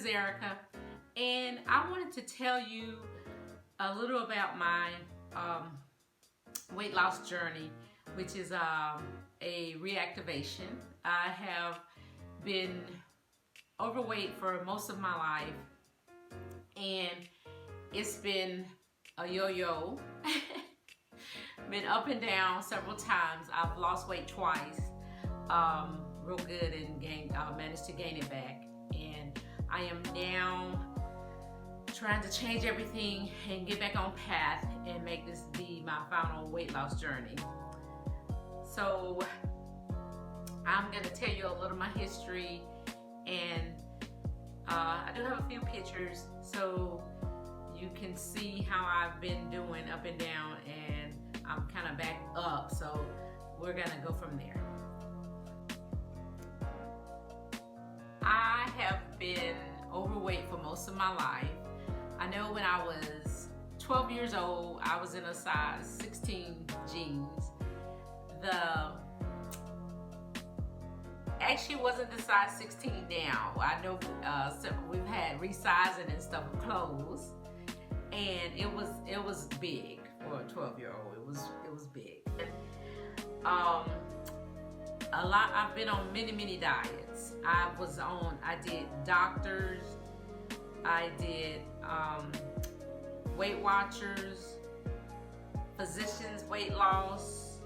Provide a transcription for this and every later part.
is Erica, and I wanted to tell you a little about my weight loss journey, which is a reactivation. I have been overweight for most of my life, and it's been a yo-yo. Been up and down several times. I've lost weight twice, real good, and managed to gain it back. And I am now trying to change everything and get back on path and make this be my final weight loss journey. So I'm gonna tell you a little of my history, and I do have a few pictures so you can see how I've been doing up and down, and I'm kind of back up, so we're gonna go from there. I have been overweight for most of my life. I know when I was 12 years old, I was in a size 16 jeans. Actually wasn't the size 16 now. I know we've had resizing and stuff of clothes, and it was big for a 12-year-old. It was big. I've been on many diets. I did doctors, I did Weight Watchers, physicians weight loss,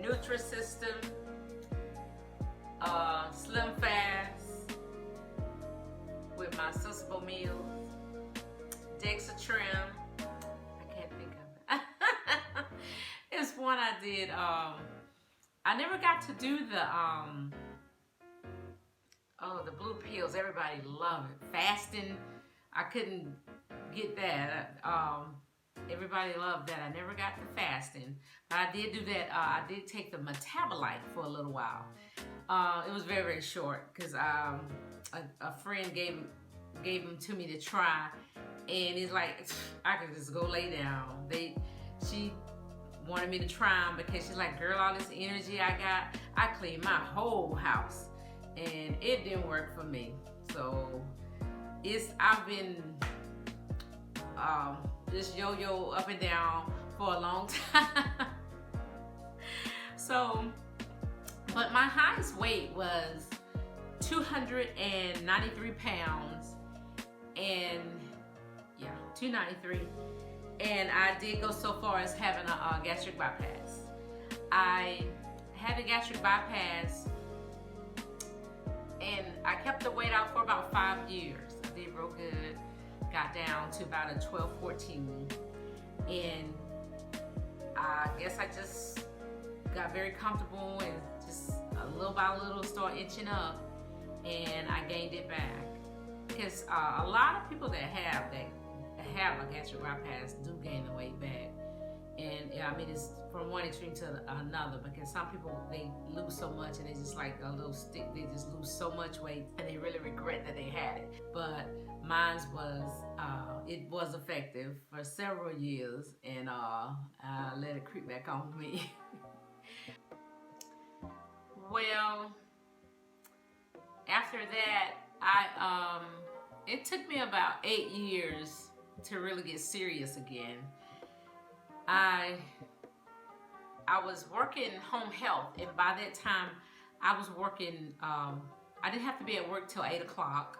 Nutrisystem, Slim Fast with my sensible meals, Dexatrim. I can't think of it. It's one I did. I never got to do the blue pills. Everybody loved it. Fasting, I couldn't get that. Everybody loved that. I never got to fasting, but I did do that. I did take the metabolite for a little while. It was very short because a friend gave them to me to try, and it's like I could just go lay down. She wanted me to try them because she's like, girl, all this energy I got, I cleaned my whole house, and it didn't work for me. So I've been just yo-yo up and down for a long time. So, but my highest weight was 293 pounds, and yeah, 293. And I did go so far as having a gastric bypass. I had a gastric bypass, and I kept the weight out for about 5 years. I did real good. Got down to about a 12, 14. And I guess I just got very comfortable and just little by little start inching up, and I gained it back. Because a lot of people that have a gastric bypass do gain the weight back, and I mean it's from one extreme to another, because some people, they lose so much and it's just like a little stick, they just lose so much weight and they really regret that they had it. But mine it was effective for several years, and I let it creep back on me. Well, after that, it took me about 8 years to really get serious again. I was working home health, and by that time I was working, I didn't have to be at work till 8 o'clock,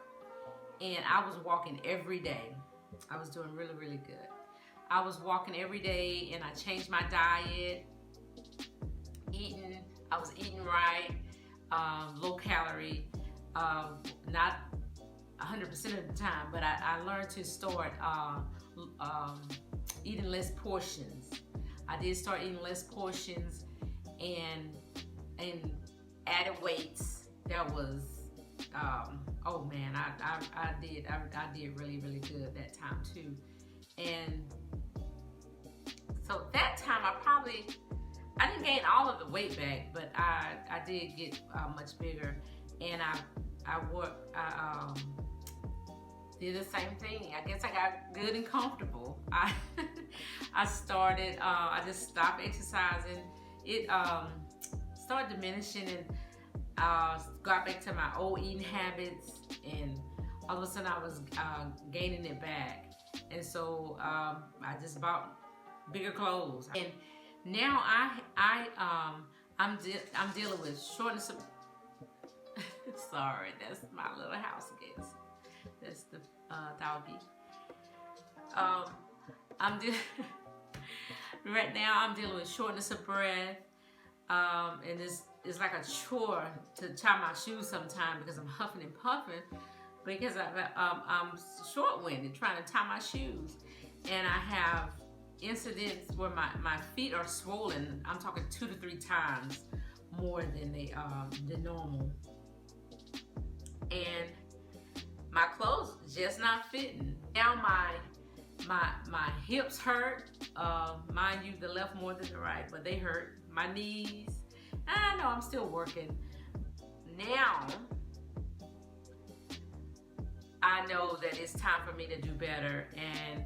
and I was walking every day. I was doing really good. I was walking every day, and I changed my diet, I was eating right, low calorie, not 100% of the time, but I learned to start eating less portions. I did start eating less portions, and added weights. That was oh man, I did really good that time too. And so that time I didn't gain all of the weight back, but I did get much bigger, and I did the same thing. I guess I got good and comfortable. I started, I just stopped exercising. It started diminishing, and got back to my old eating habits, and all of a sudden I was gaining it back. And so I just bought bigger clothes. And now I'm dealing with shortness of sorry, that's my little house guest. That's the doggy. Right now I'm dealing with shortness of breath, and it's like a chore to tie my shoes sometimes because I'm huffing and puffing because I'm short-winded trying to tie my shoes, and I have incidents where my feet are swollen. I'm talking 2 to 3 times more than than normal, and my clothes just not fitting. Now my hips hurt. Mind you, the left more than the right, but they hurt. My knees. I know I'm still working. Now I know that it's time for me to do better and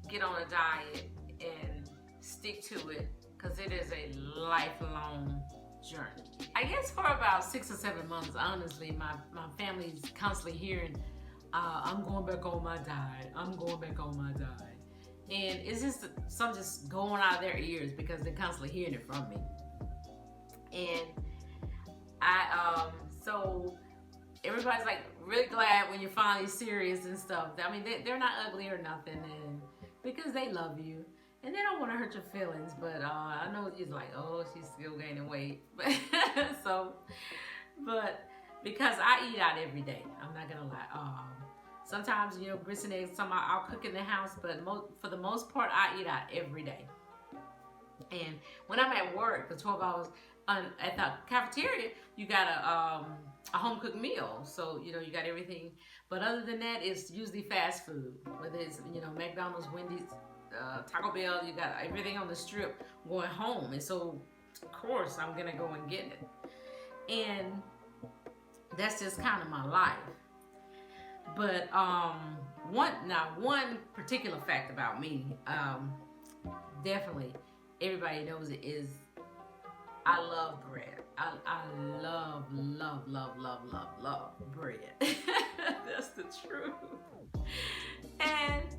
get on a diet and stick to it, because it is a lifelong journey. I guess for about 6 or 7 months, honestly, my family's constantly hearing, I'm going back on my diet. I'm going back on my diet. And it's just some just going out of their ears because they're constantly hearing it from me. And so everybody's like really glad when you're finally serious and stuff. I mean, they're not ugly or nothing, and because they love you and they don't want to hurt your feelings. But I know you're like, oh, she's still gaining weight. But because I eat out every day, I'm not gonna lie. Sometimes, you know, grits and eggs, I'll cook in the house, but for the most part, I eat out every day. And when I'm at work for 12 hours at the cafeteria, you got a home cooked meal. So, you know, you got everything. But other than that, it's usually fast food. Whether it's, you know, McDonald's, Wendy's, Taco Bell, you got everything on the strip going home. And so, of course, I'm going to go and get it. And that's just kind of my life. But one particular fact about me, definitely everybody knows it, is I love bread. I love bread. That's the truth. And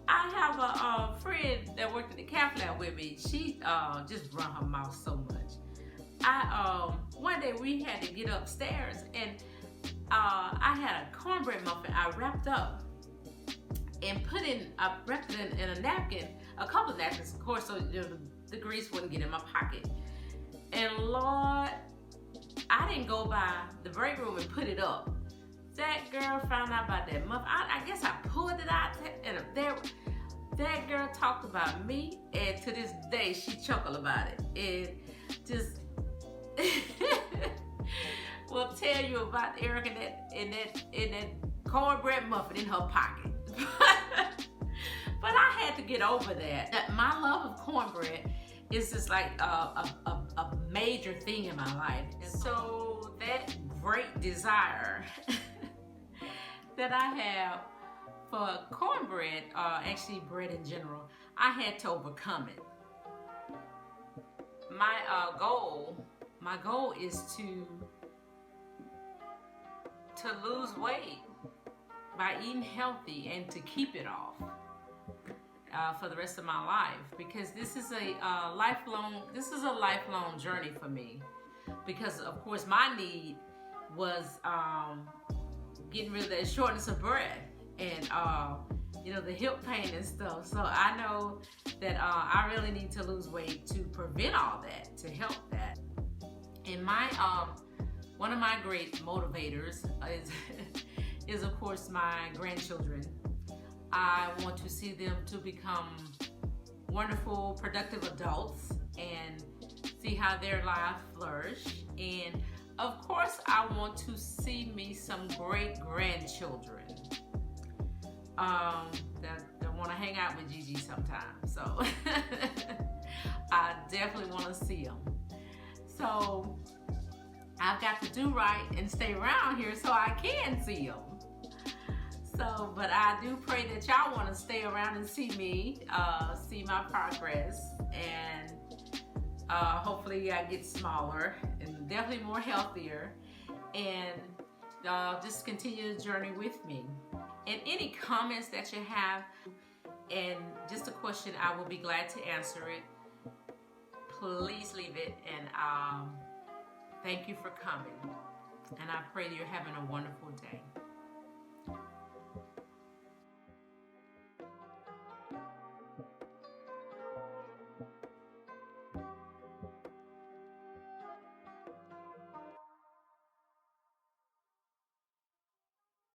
I have a friend that worked at the cath lab with me. She just run her mouth so much. One day we had to get upstairs, and I had a cornbread muffin I wrapped up and I wrapped it in a napkin, a couple of napkins, of course, so the grease wouldn't get in my pocket. And Lord, I didn't go by the break room and put it up. That girl found out about that muffin. I guess I pulled it out, and that girl talked about me, and to this day she chuckled about it. And just will tell you about Eric and that cornbread muffin in her pocket. But I had to get over that. My love of cornbread is just like a major thing in my life. And so that great desire that I have for cornbread, actually bread in general, I had to overcome it. My goal is to lose weight by eating healthy and to keep it off for the rest of my life, because this is a lifelong journey for me, because of course my need was getting rid of that shortness of breath and you know, the hip pain and stuff. So I know that I really need to lose weight to prevent all that, to help that. And my one of my great motivators is of course my grandchildren. I want to see them to become wonderful, productive adults and see how their life flourish. And of course, I want to see me some great grandchildren that want to hang out with Gigi sometime. So I definitely want to see them. So I've got to do right and stay around here so I can see them. So, but I do pray that y'all want to stay around and see me, see my progress, and Hopefully I get smaller and definitely more healthier, and just continue the journey with me. And any comments that you have, and just a question, I will be glad to answer it. Please leave it, and thank you for coming. And I pray you're having a wonderful day.